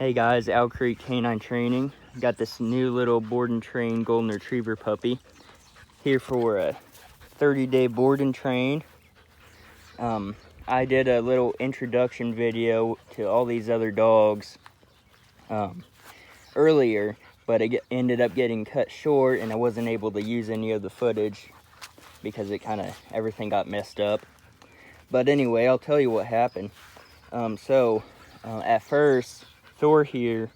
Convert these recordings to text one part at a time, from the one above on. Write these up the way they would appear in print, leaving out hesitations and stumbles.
Hey guys, Owl Creek Canine Training. Got this new little board and train golden retriever puppy here for a 30-day board and train. I did a little introduction video to all these other dogs earlier, but it ended up getting cut short and I wasn't able to use any of the footage because everything got messed up. But anyway, I'll tell you what happened. At first, Thor here,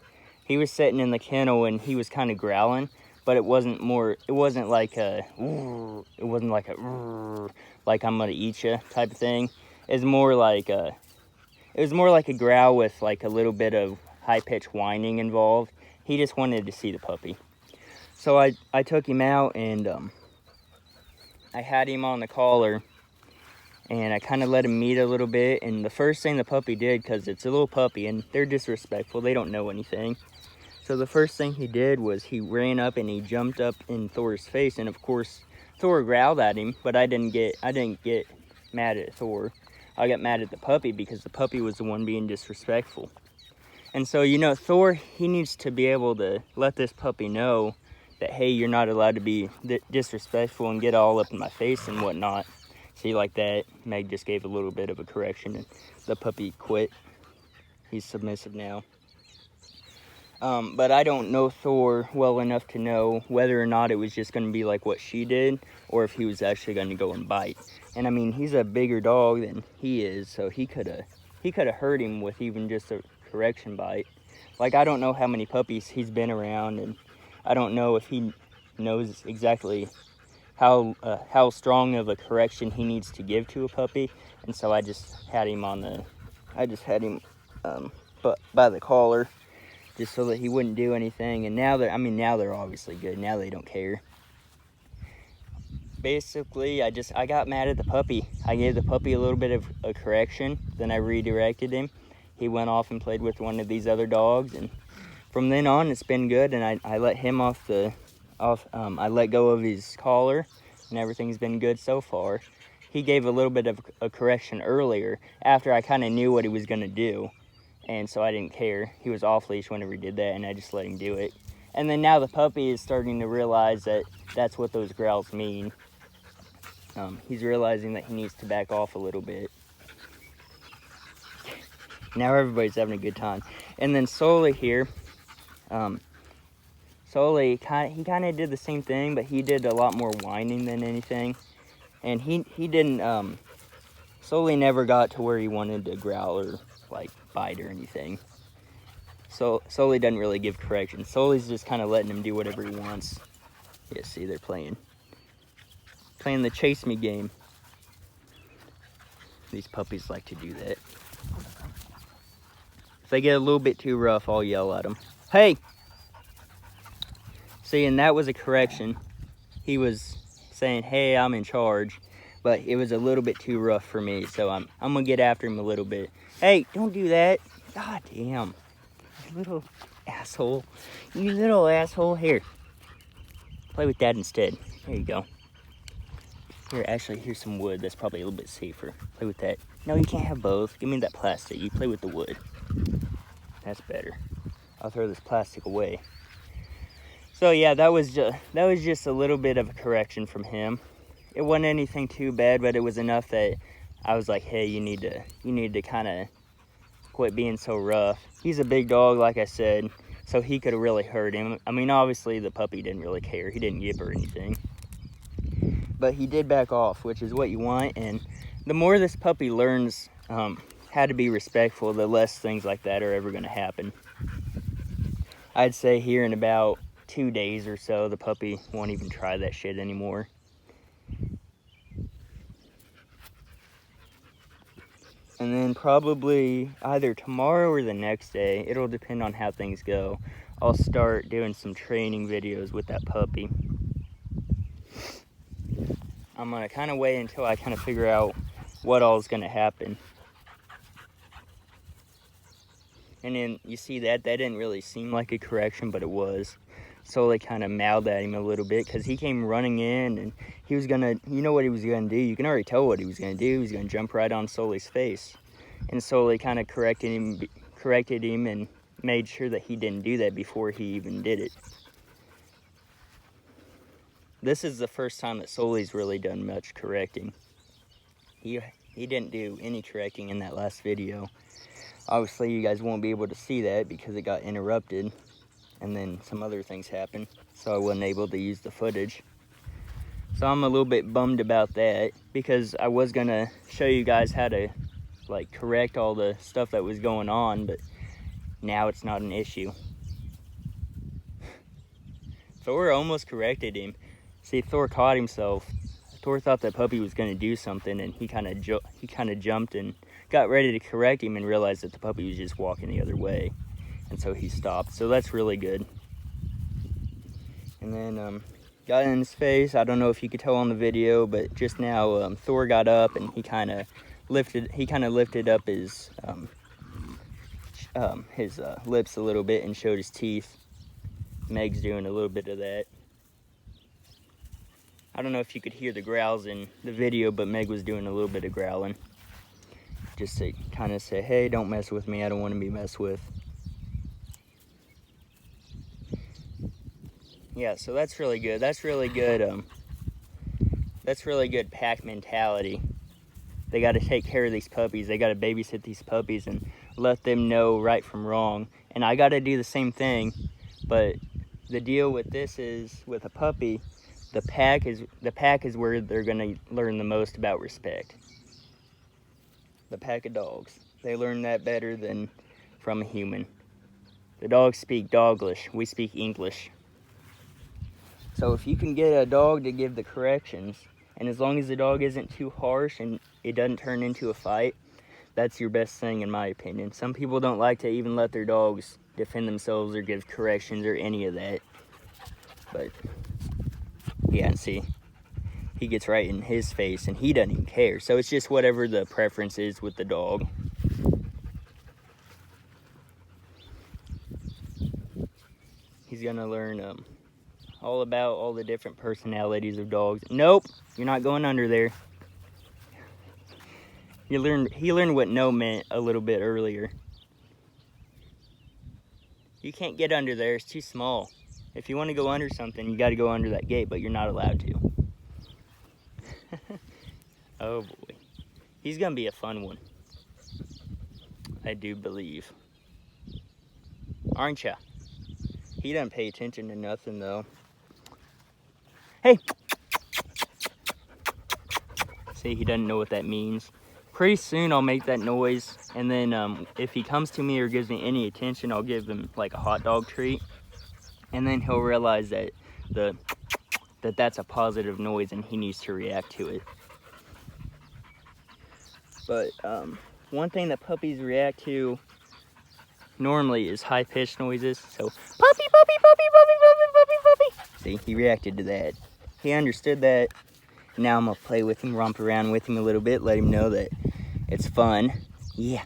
he was sitting in the kennel and he was kind of growling, but it wasn't like a like I'm gonna eat you type of thing. It was more like a growl with like a little bit of high-pitched whining involved. He just wanted to see the puppy. So I took him out and I had him on the collar and I kind of let him meet a little bit. And the first thing the puppy did, because it's a little puppy and they're disrespectful, they don't know anything. So the first thing he did was he ran up and he jumped up in Thor's face. And of course, Thor growled at him, but I didn't get mad at Thor. I got mad at the puppy because the puppy was the one being disrespectful. And so, you know, Thor, he needs to be able to let this puppy know that, hey, you're not allowed to be disrespectful and get all up in my face and whatnot. See, like that, Meg just gave a little bit of a correction and the puppy quit. He's submissive now. But I don't know Thor well enough to know whether or not it was just going to be like what she did or if he was actually going to go and bite. And I mean, he's a bigger dog than he is, so he could have hurt him with even just a correction bite. Like, I don't know how many puppies he's been around, and I don't know if he knows exactly how strong of a correction he needs to give to a puppy. And so I just had him by the collar just so that he wouldn't do anything. And now they're obviously good. Now they don't care. Basically, I got mad at the puppy. I gave the puppy a little bit of a correction, then I redirected him. He went off and played with one of these other dogs, and from then on it's been good. And I let him I let go of his collar, and everything's been good so far. He gave a little bit of a correction earlier after I kind of knew what he was going to do, and so I didn't care. He was off leash whenever he did that, and I just let him do it. And then now the puppy is starting to realize that that's what those growls mean. He's realizing that he needs to back off a little bit. Now everybody's having a good time. And then Sully here, Sully, he kind of did the same thing, but he did a lot more whining than anything. And he didn't, Sully never got to where he wanted to growl or, like, bite or anything. So Sully doesn't really give correction. Sully's just kind of letting him do whatever he wants. Yeah, see, they're playing the chase me game. These puppies like to do that. If they get a little bit too rough, I'll yell at them. Hey! See, and that was a correction. He was saying, hey, I'm in charge, but it was a little bit too rough for me, so I'm gonna get after him a little bit. Hey, don't do that. God damn. You little asshole. You little asshole. Here. Play with Dad instead. There you go. Here, actually, here's some wood. That's probably a little bit safer. Play with that. No, you can't have both. Give me that plastic. You play with the wood. That's better. I'll throw this plastic away. So yeah, that was just a little bit of a correction from him. It wasn't anything too bad, but it was enough that I was like, hey, you need to kind of quit being so rough. He's a big dog, like I said, so he could have really hurt him. I mean, obviously the puppy didn't really care. He didn't yip or anything. But he did back off, which is what you want. And the more this puppy learns how to be respectful, the less things like that are ever going to happen. I'd say here in about 2 days or so, the puppy won't even try that shit anymore. And then probably either tomorrow or the next day, it'll depend on how things go, I'll start doing some training videos with that puppy. I'm gonna kind of wait until I kind of figure out what all is gonna happen. And then you see that didn't really seem like a correction, but it was. Sully kind of mouthed at him a little bit because he came running in and he was gonna, you know what he was gonna do. You can already tell what he was gonna do. He was gonna jump right on Sully's face. And Sully kind of corrected him and made sure that he didn't do that before he even did it. This is the first time that Sully's really done much correcting. He didn't do any correcting in that last video. Obviously, you guys won't be able to see that because it got interrupted, and then some other things happened, so I wasn't able to use the footage. So I'm a little bit bummed about that, because I was gonna show you guys how to like correct all the stuff that was going on, but now it's not an issue. Thor almost corrected him. See, Thor caught himself. Thor thought that puppy was gonna do something, and he kind of jumped and got ready to correct him and realized that the puppy was just walking the other way, and so he stopped. So that's really good. And then got in his face. I don't know if you could tell on the video, but just now Thor got up and he kind of lifted up his lips a little bit and showed his teeth. Meg's doing a little bit of that. I don't know if you could hear the growls in the video, but Meg was doing a little bit of growling. Just to kind of say, hey, don't mess with me. I don't want to be messed with. Yeah, so that's really good. That's really good. That's really good pack mentality. They got to take care of these puppies. They got to babysit these puppies and let them know right from wrong. And I got to do the same thing. But the deal with this is, with a puppy, the pack is where they're gonna learn the most about respect. The pack of dogs. They learn that better than from a human. The dogs speak Doglish. We speak English. So if you can get a dog to give the corrections, and as long as the dog isn't too harsh and it doesn't turn into a fight, that's your best thing in my opinion. Some people don't like to even let their dogs defend themselves or give corrections or any of that. But yeah, see, he gets right in his face and he doesn't even care. So it's just whatever the preference is with the dog. He's gonna learn all about all the different personalities of dogs. Nope, you're not going under there. He learned what no meant a little bit earlier. You can't get under there, it's too small. If you want to go under something, you got to go under that gate, but you're not allowed to. Oh boy. He's going to be a fun one. I do believe. Aren't ya? He doesn't pay attention to nothing, though. Hey! See, he doesn't know what that means. Pretty soon I'll make that noise, and then if he comes to me or gives me any attention, I'll give him like a hot dog treat. And then he'll realize that that's a positive noise and he needs to react to it. But one thing that puppies react to normally is high-pitched noises. So, puppy, puppy, puppy, puppy, puppy, puppy, puppy. See, he reacted to that. He understood that. Now I'm going to play with him, romp around with him a little bit, let him know that it's fun. Yeah.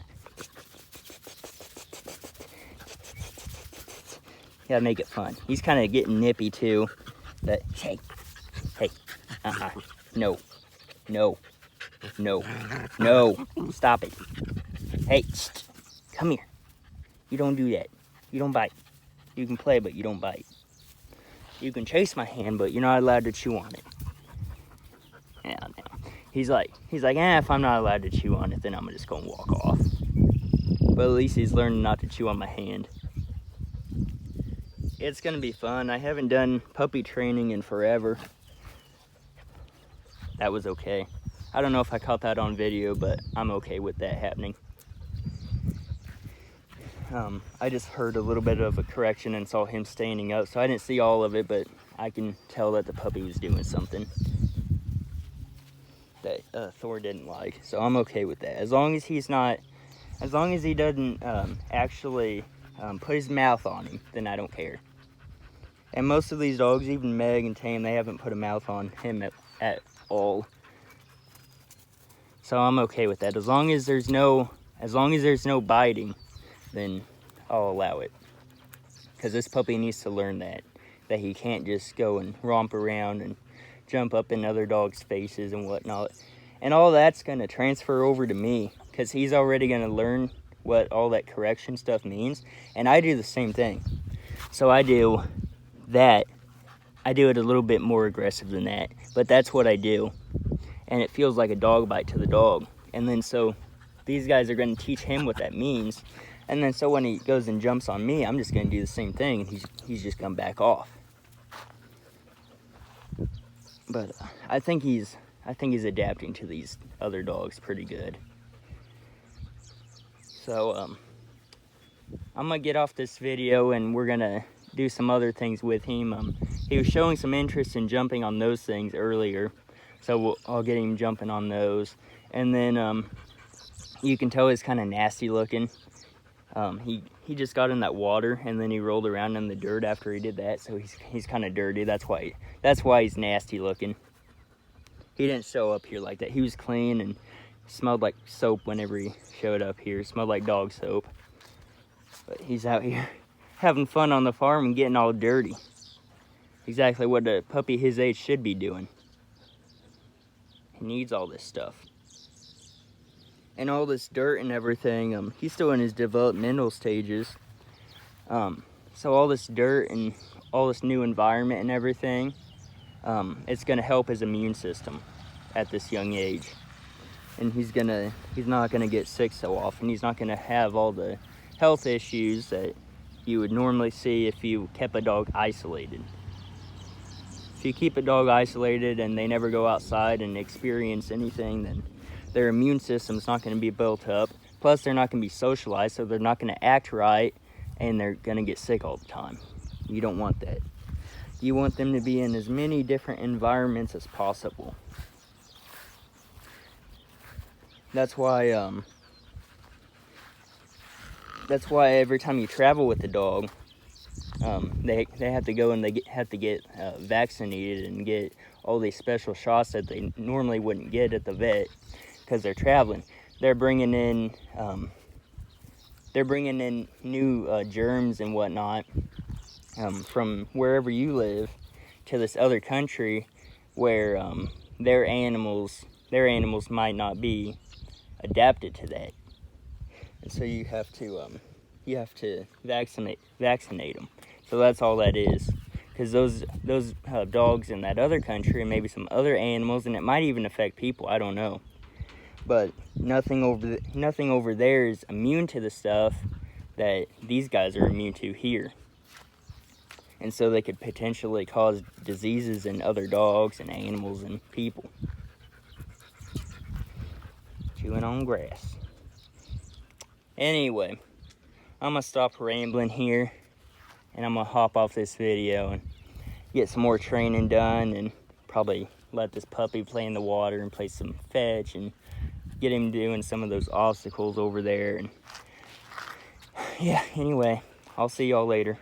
Gotta make it fun. He's kind of getting nippy too. But hey, no, stop it. Hey, come here. You don't do that. You don't bite. You can play, but you don't bite. You can chase my hand, but you're not allowed to chew on it. Yeah, no. He's like, if I'm not allowed to chew on it, then I'm just gonna walk off. But at least he's learning not to chew on my hand. It's gonna be fun. I haven't done puppy training in forever. That was okay. I don't know if I caught that on video, but I'm okay with that happening. I just heard a little bit of a correction and saw him standing up, so I didn't see all of it, but I can tell that the puppy was doing something that Thor didn't like. So I'm okay with that. As long as he doesn't actually put his mouth on him, then I don't care. And most of these dogs, even Meg and Tame, they haven't put a mouth on him at all. So I'm okay with that. As long as there's no biting, then I'll allow it. Because this puppy needs to learn that he can't just go and romp around and jump up in other dogs' faces and whatnot. And all that's going to transfer over to me, because he's already going to learn what all that correction stuff means, and I do the same thing. So I do that. I do it a little bit more aggressive than that, but that's what I do, and it feels like a dog bite to the dog. And then so these guys are going to teach him what that means, and then so when he goes and jumps on me, I'm just going to do the same thing, and he's just going to back off. But I think he's adapting to these other dogs pretty good. So I'm gonna get off this video and we're gonna do some other things with him. He was showing some interest in jumping on those things earlier, so I'll get him jumping on those. And then you can tell he's kind of nasty looking. He just got in that water and then he rolled around in the dirt after he did that, so he's kind of dirty. That's why he's nasty looking. He didn't show up here like that. He was clean and smelled like soap whenever he showed up here. Smelled like dog soap. But he's out here having fun on the farm and getting all dirty. Exactly what a puppy his age should be doing. He needs all this stuff. And all this dirt and everything, he's still in his developmental stages. So all this dirt and all this new environment and everything, it's gonna help his immune system at this young age. And he's not gonna get sick so often. He's not gonna have all the health issues that you would normally see if you kept a dog isolated. If you keep a dog isolated and they never go outside and experience anything, then their immune system's not gonna be built up. Plus they're not gonna be socialized, so they're not gonna act right, and they're gonna get sick all the time. You don't want that. You want them to be in as many different environments as possible. That's why every time you travel with the dog, they have to go and they have to get vaccinated and get all these special shots that they normally wouldn't get at the vet because they're traveling. They're bringing in new germs and whatnot from wherever you live to this other country where their animals might not be adapted to that, and so you have to vaccinate them. So that's all that is, because those dogs in that other country and maybe some other animals, and it might even affect people, I don't know, but nothing over there is immune to the stuff that these guys are immune to here. And so they could potentially cause diseases in other dogs and animals and people. Chewing on grass. Anyway, I'm gonna stop rambling here and I'm gonna hop off this video and get some more training done and probably let this puppy play in the water and play some fetch and get him doing some of those obstacles over there. And yeah, anyway, I'll see y'all later.